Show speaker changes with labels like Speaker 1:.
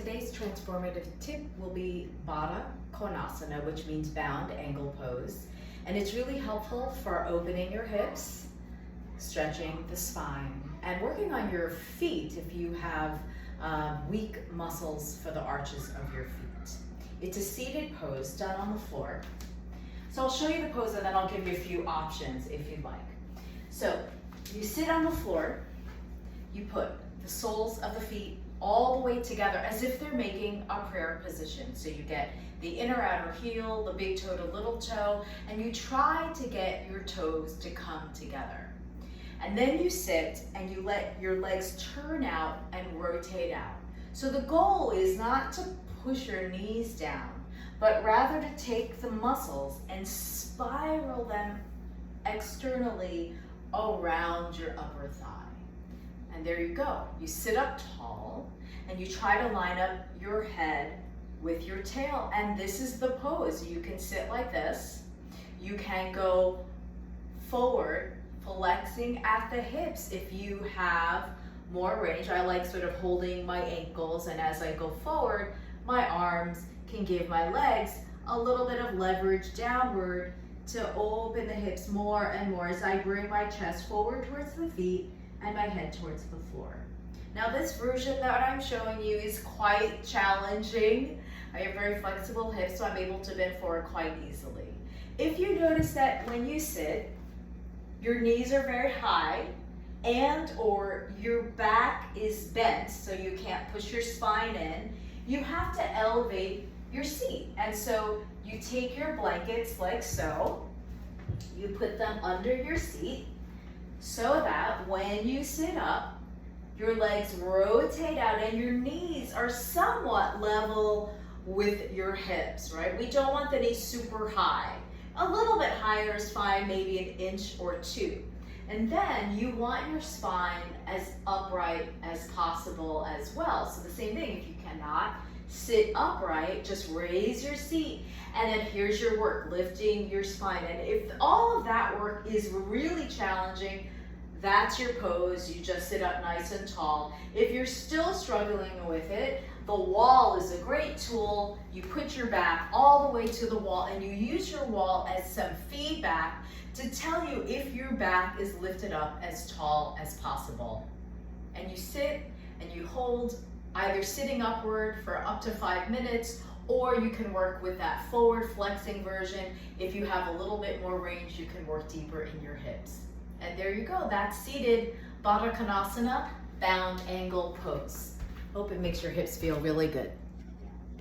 Speaker 1: today's transformative tip will be Baddhakonasana, which means bound angle pose. And it's really helpful for opening your hips, stretching the spine, and working on your feet if you have weak muscles for the arches of your feet. It's a seated pose done on the floor. So I'll show you the pose and then I'll give you a few options if you'd like. So you sit on the floor, you put the soles of the feet all the way together as if they're making a prayer position. So you get the inner outer heel, the big toe to little toe, and you try to get your toes to come together. And then you sit and you let your legs turn out and rotate out. So the goal is not to push your knees down, but rather to take the muscles and spiral them externally around your upper thigh. And there you go. You sit up tall and you try to line up your head with your tail. And this is the pose. You can sit like this. You can go forward, flexing at the hips if you have more range. I like sort of holding my ankles, and as I go forward, my arms can give my legs a little bit of leverage downward to open the hips more and more as I bring my chest forward towards the feet and my head towards the floor. Now this version that I'm showing you is quite challenging. I have very flexible hips, so I'm able to bend forward quite easily. If you notice that when you sit, your knees are very high and or your back is bent so you can't push your spine in, you have to elevate your seat. And so you take your blankets like so, you put them under your seat so that when you sit up, your legs rotate out and your knees are somewhat level with your hips, right? We don't want the knees super high. A little bit higher is fine, maybe an inch or two. And then you want your spine as upright as possible as well. So the same thing, if you cannot sit upright, just raise your seat, and then here's your work, lifting your spine. And if all of that work is really challenging, that's your pose. You just sit up nice and tall. If you're still struggling with it, the wall is a great tool. You put your back all the way to the wall and you use your wall as some feedback to tell you if your back is lifted up as tall as possible. And you sit and you hold, either sitting upward for up to 5 minutes, or you can work with that forward flexing version. If you have a little bit more range, you can work deeper in your hips. And there you go, that's seated Baddhakonasana, bound angle pose. Hope it makes your hips feel really good.